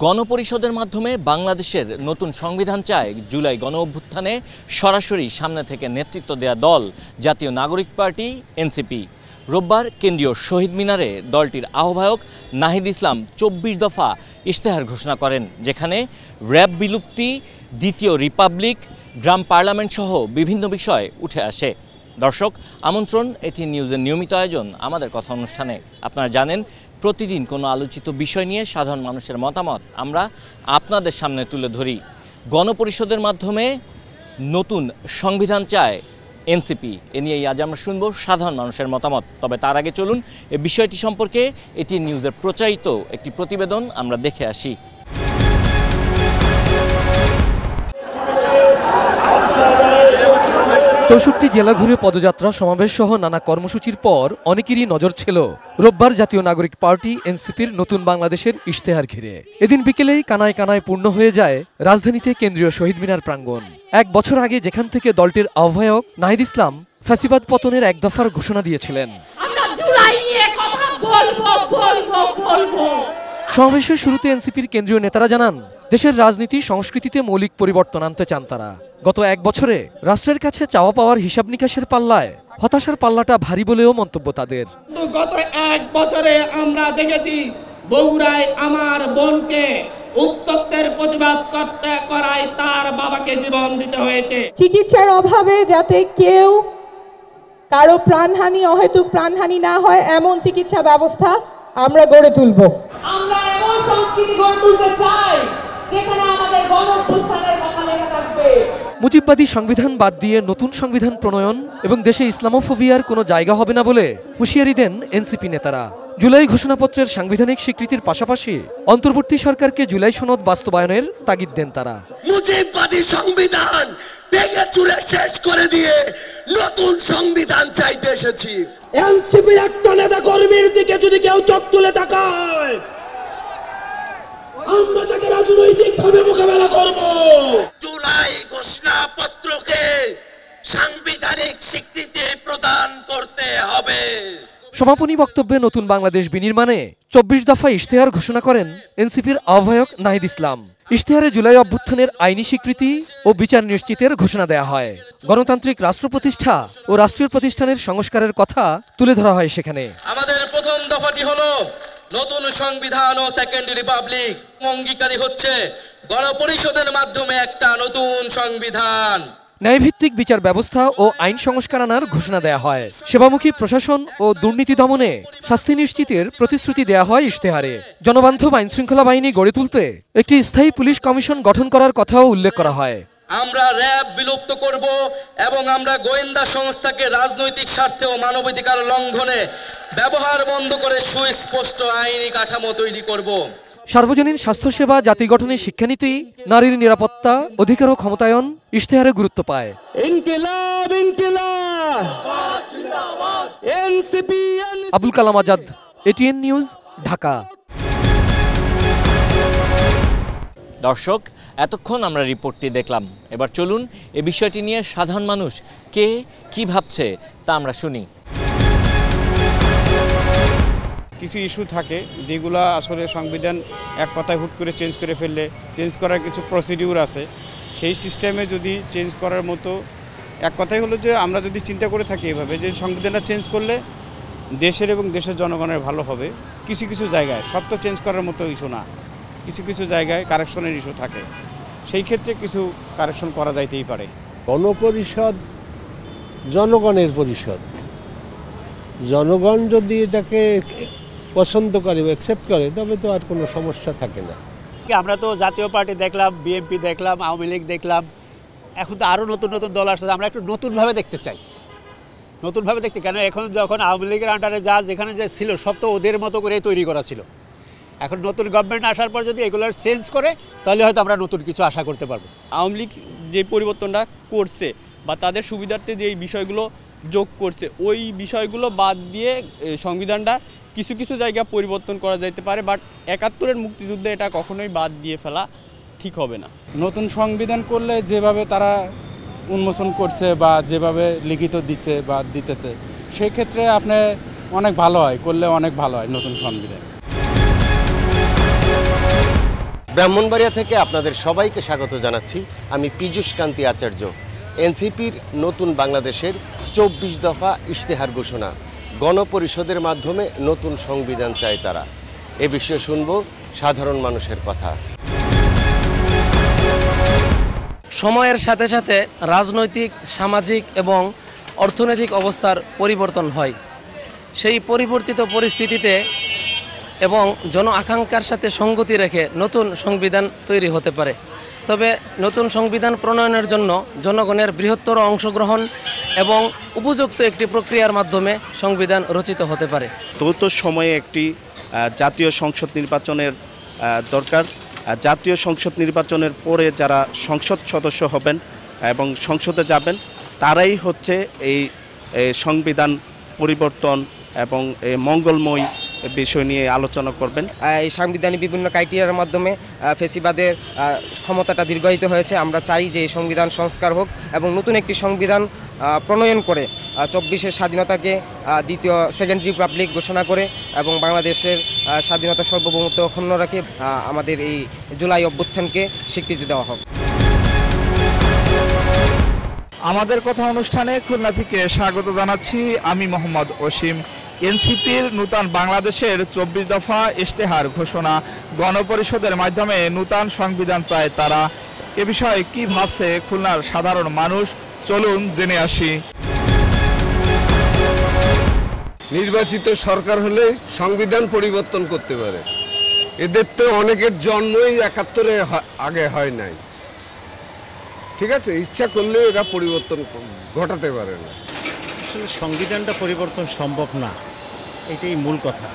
গণপরিষদের মাধ্যমে বাংলাদেশের নতুন সংবিধান চায় জুলাই গণঅভ্যুত্থানে সরাসরি সামনে থেকে নেতৃত্ব দেয়া দল জাতীয় নাগরিক পার্টি এনসিপি। রোববার কেন্দ্রীয় শহীদ মিনারে দলটির আহ্বায়ক নাহিদ ইসলাম ২৪ দফা ইশতেহার ঘোষণা করেন, যেখানে র্যাব বিলুপ্তি, দ্বিতীয় রিপাবলিক, গ্রাম পার্লামেন্ট সহ বিভিন্ন বিষয় উঠে আসে। দর্শক, আমন্ত্রণ এটি নিউজের নিয়মিত আয়োজন আমাদের কথা অনুষ্ঠানে। আপনারা জানেন, প্রতিদিন কোনো আলোচিত বিষয় নিয়ে সাধারণ মানুষের মতামত আমরা আপনাদের সামনে তুলে ধরি। গণপরিষদের মাধ্যমে নতুন সংবিধান চায় এনসিপি, এ নিয়েই আজ আমরা শুনব সাধারণ মানুষের মতামত। তবে তার আগে চলুন এই বিষয়টি সম্পর্কে এটি নিউজের প্রচারিত একটি প্রতিবেদন আমরা দেখে আসি। চৌষট্টি জেলা ঘুরে পদযাত্রা, সমাবেশ সহ নানা কর্মসূচির পর অনেকেরই নজর ছিল রোববার জাতীয় নাগরিক পার্টি এনসিপির নতুন বাংলাদেশের ইশতেহার ঘিরে। এদিন বিকেলেই কানায় কানায় পূর্ণ হয়ে যায় রাজধানীতে কেন্দ্রীয় শহীদ মিনার প্রাঙ্গণ। এক বছর আগে যেখান থেকে দলটির আহ্বায়ক নাহিদ ইসলাম ফ্যাসিবাদ পতনের এক দফার ঘোষণা দিয়েছিলেন, সমাবেশের শুরুতে এনসিপির কেন্দ্রীয় নেতারা জানান, দেশের রাজনীতি সংস্কৃতিতে মৌলিক পরিবর্তন আনতে চান তারা। গত এক বছরে রাষ্ট্রের কাছে চাওয়া পাওয়ার হিসাব নিকাশের পাল্লায় হতাশার পাল্লাটা ভারী বলেও মন্তব্য তাদের। গত এক বছরে আমরা দেখেছি বগুড়ায় আমার বোনকে উত্তপ্তের প্রতিবাদ করতে করায় তার বাবাকে জীবন দিতে হয়েছে। চিকিৎসার অভাবে যাতে কেউ কারো প্রাণহানি, অহেতুক প্রাণহানি না হয়, এমন চিকিৎসা ব্যবস্থা আমরা গড়ে তুলব। আমরা এমন সংস্কৃতি গড়ে তুলতে চাই যেখানে আমাদের গণঅভ্যুত্থানের কথা লেখা থাকবে। মুজিববাদী সংবিধান বাদ দিয়ে নতুন সংবিধান প্রণয়ন এবং দেশে ইসলামোফোবিয়ার কোনো জায়গা হবে না বলে হুঁশিয়ারি দেন এনসিপি নেতারা। জুলাই ঘোষণাপত্রের সাংবিধানিক স্বীকৃতির পাশাপাশি অন্তর্বর্তী সরকারকে জুলাই সনদ বাস্তবায়নের তাগিদ দেন তারা। মুজিববাদী সংবিধান ভেঙে চুরে শেষ করে দিয়ে নতুন সংবিধান চাইতে এসেছি। এনসিপির একটা নেতা কর্মীর দিকে যদি কেউ চোখ তুলে তাকায়, আমরা তাকে রাজনৈতিকভাবে মোকাবেলা করব। জুলাই ঘোষণাপত্রকে সাংবিধানিক স্বীকৃতি প্রদান করতে হবে। সমাপনী বক্তব্যে নতুন বাংলাদেশ বিনির্মাণে ২৪ দফা ইশতেহার ঘোষণা করেন এনসিপির আহ্বায়ক নাহিদ ইসলাম। ইশতেহারে জুলাই অভ্যুত্থানের আইনি স্বীকৃতি ও বিচার নিশ্চিতের ঘোষণা দেয়া হয়। গণতান্ত্রিক রাষ্ট্র প্রতিষ্ঠা ও রাষ্ট্রীয় প্রতিষ্ঠানের সংস্কারের কথা তুলে ধরা হয় সেখানে। আমাদের প্রথম দফাটি হলো নতুন সংবিধান ও সেকেন্ড রিপাবলিক। অঙ্গীকারী হচ্ছে গণপরিষদের মাধ্যমে একটা নতুন সংবিধান। ন্যায়ভিত্তিক বিচার ব্যবস্থা ও আইন সংস্কার আনার ঘোষণা দেয়া হয়। সেবামুখী প্রশাসন ও দুর্নীতি দমনে শাস্তি নিশ্চিতের প্রতিশ্রুতি দেয়া হয় ইশতেহারে। জনবান্ধব আইন শৃঙ্খলা বাহিনী গড়ে তুলতে একটি স্থায়ী পুলিশ কমিশন গঠন করার কথাও উল্লেখ করা হয়। আমরা র্যাব বিলুপ্ত করব এবং আমরা গোয়েন্দা সংস্থাকে রাজনৈতিক স্বার্থে ও মানবাধিকার লঙ্ঘনে ব্যবহার বন্ধ করে সুস্পষ্ট আইনি কাঠামো তৈরি করব। সার্বজনীন স্বাস্থ্যসেবা, জাতি গঠনের শিক্ষানীতি, নারীর নিরাপত্তা, অধিকার ও ক্ষমতায়ন ইশতেহারে গুরুত্ব পায়। ইনকিলাব ইনকিলাব NCP. Abul Kalam Azad, ATN news, Dhaka. দর্শক, এতক্ষণ আমরা রিপোর্টটি দেখলাম। এবার চলুন এ বিষয়টি নিয়ে সাধারণ মানুষ কে কি ভাবছে তা আমরা শুনি। কিছু ইস্যু থাকে যেগুলো আসলে সংবিধান এক কথায় হুট করে চেঞ্জ করে ফেললে চেঞ্জ করার কিছু প্রসিডিউর আছে, সেই সিস্টেমে যদি চেঞ্জ করার মতো, এক কথাই হলো যে আমরা যদি চিন্তা করে থাকি এভাবে যে সংবিধানটা চেঞ্জ করলে দেশের এবং দেশের জনগণের ভালো হবে, কিছু কিছু জায়গায় সব তো চেঞ্জ করার মতো ইস্যু না, কিছু কিছু জায়গায় কারেকশনের ইস্যু থাকে, সেই ক্ষেত্রে কিছু কারেকশন করা যাইতেই পারে। গণপরিষদ জনগণের পরিষদ, জনগণ যদি এটাকে পছন্দ করে, অ্যাকসেপ্ট করে, তবে তো আর কোনো সমস্যা থাকে না। আমরা তো জাতীয় পার্টি দেখলাম, বিএনপি দেখলাম, আওয়ামী লীগ দেখলাম, এখন তো আরও নতুন নতুন দল আসছে। আমরা একটু নতুনভাবে দেখতে চাই, নতুনভাবে দেখতে। কেন এখন যখন আওয়ামী লীগের আন্ডারে যা যেখানে যে ছিল সব তো ওদের মতো করে তৈরি করা ছিল। এখন নতুন গভর্নমেন্ট আসার পর যদি এগুলোর চেঞ্জ করে, তাহলে হয়তো আমরা নতুন কিছু আশা করতে পারবো। আওয়ামী লীগ যে পরিবর্তনটা করছে বা তাদের সুবিধার্থে যে বিষয়গুলো যোগ করছে, ওই বিষয়গুলো বাদ দিয়ে সংবিধানটা কিছু কিছু জায়গা পরিবর্তন করা যেতে পারে, বাট ৭১-এর মুক্তিযুদ্ধে এটা কখনোই বাদ দিয়ে ফেলা ঠিক হবে না। নতুন সংবিধান করলে যেভাবে তারা উন্মোচন করছে বা যেভাবে লিখিত দিচ্ছে বা দিতেছে, সেই ক্ষেত্রে আপনি অনেক ভালো হয়, করলে অনেক ভালো হয় নতুন সংবিধান। ব্রাহ্মণবাড়িয়া থেকে আপনাদের সবাইকে স্বাগত জানাচ্ছি। আমি পীযূষ কান্তি আচার্য। এনসিপির নতুন বাংলাদেশের 24 দফা ইশতেহার ঘোষণা, গণপরিষদের মাধ্যমে নতুন সংবিধান চায় তারা। এ বিষয়ে শুনব সাধারণ মানুষের কথা। সময়ের সাথে সাথে রাজনৈতিক, সামাজিক এবং অর্থনৈতিক অবস্থার পরিবর্তন হয়। সেই পরিবর্তিত পরিস্থিতিতে এবং জন আকাঙ্ক্ষার সাথে সঙ্গতি রেখে নতুন সংবিধান তৈরি হতে পারে। তবে নতুন সংবিধান প্রণয়নের জন্য জনগণের বৃহত্তর অংশগ্রহণ এবং উপযুক্ত একটি প্রক্রিয়ার মাধ্যমে সংবিধান রচিত হতে পারে। দ্রুত সময়ে একটি জাতীয় সংসদ নির্বাচনের দরকার। জাতীয় সংসদ নির্বাচনের পরে যারা সংসদ সদস্য হবেন এবং সংসদে যাবেন তারাই হচ্ছে এই সংবিধান পরিবর্তন এবং মঙ্গলময় বিষয় নিয়ে আলোচনা করবেন। এই সাংবিধানিক বিভিন্ন ক্রাইটেরিয়ার মাধ্যমে ফেসিবাদের ক্ষমতাটা দীর্ঘায়িত হয়েছে। আমরা চাই যে এই সংবিধান সংস্কার হোক এবং নতুন একটি সংবিধান প্রণয়ন করে 24-এর স্বাধীনতাকে দ্বিতীয় সেকেন্ড রিপাবলিক ঘোষণা করে এবং বাংলাদেশের স্বাধীনতা সার্বভৌমত্ব অক্ষুণ্ণ রাখে আমাদের এই জুলাই অভ্যুত্থানকে স্বীকৃতি দেওয়া হোক। আমাদের কথা অনুষ্ঠানে খুলনা থেকে স্বাগত জানাচ্ছি আমি মোহাম্মদ অসীম। এনসিপির নূতন বাংলাদেশের 24 দফা ইশতেহার ঘোষণা, গণপরিষদের মাধ্যমে নূতন সংবিধান চায় তারা। এ বিষয়ে কি ভাবছে খুলনার সাধারণ মানুষ, চলুন জেনে আসি। নির্বাচিত সরকার হলে সংবিধান পরিবর্তন করতে পারে। এদের তো অনেকের জন্মই 71-এ আগে হয় নাই। ঠিক আছে, ইচ্ছা করলে এরা পরিবর্তন ঘটাতে পারে না। আসলে সংবিধানটা পরিবর্তন সম্ভব না, এটাই মূল কথা।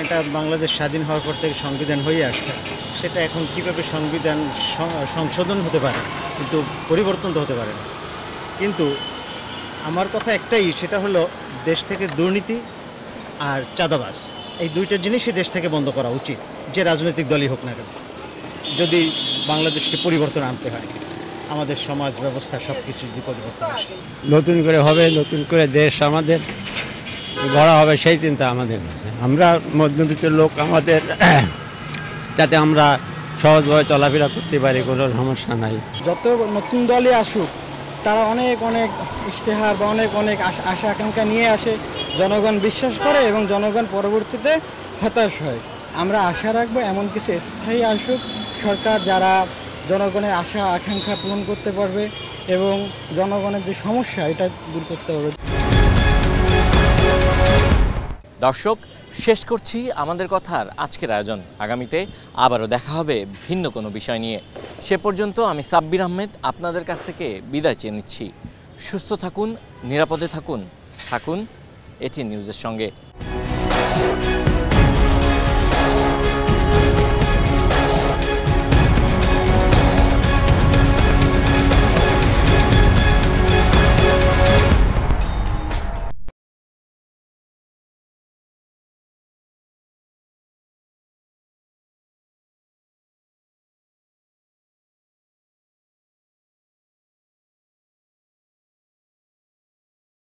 এটা বাংলাদেশ স্বাধীন হওয়ার পর থেকে সংবিধান হয়ে আসছে, সেটা এখন কীভাবে সংবিধান সংশোধন হতে পারে, কিন্তু পরিবর্তন তো হতে পারে না। কিন্তু আমার কথা একটাই, সেটা হলো দেশ থেকে দুর্নীতি আর চাঁদাবাজ, এই দুইটা জিনিসই দেশ থেকে বন্ধ করা উচিত, যে রাজনৈতিক দলই হোক না কেন, যদি বাংলাদেশকে পরিবর্তন আনতে হয়। আমাদের সমাজ ব্যবস্থা সব কিছু যদি পরিবর্তন আসে, নতুন করে হবে, নতুন করে দেশ আমাদের গড়া হবে, সেই চিন্তা আমাদের। আমরা মধ্যবিত্ত লোক, আমাদের যাতে আমরা সহজভাবে চলাফেরা করতে পারি, কোনো সমস্যা নাই। যত নতুন দলই আসুক তারা অনেক অনেক ইশতেহার বা অনেক অনেক আশা আকাঙ্ক্ষা নিয়ে আসে, জনগণ বিশ্বাস করে এবং জনগণ পরবর্তীতে হতাশ হয়। আমরা আশা রাখবো এমন কিছু স্থায়ী আসুক সরকার, যারা জনগণের আশা আকাঙ্ক্ষা পূরণ করতে পারবে এবং জনগণের যে সমস্যা এটা দূর করতে পারবে। দর্শক, শেষ করছি আমাদের কথার আজকের আয়োজন। আগামীতে আবারও দেখা হবে ভিন্ন কোনো বিষয় নিয়ে। সে পর্যন্ত আমি সাব্বির আহমেদ আপনাদের কাছ থেকে বিদায় চেয়ে নিচ্ছি। সুস্থ থাকুন, নিরাপদে থাকুন, থাকুন এটি নিউজের সঙ্গে।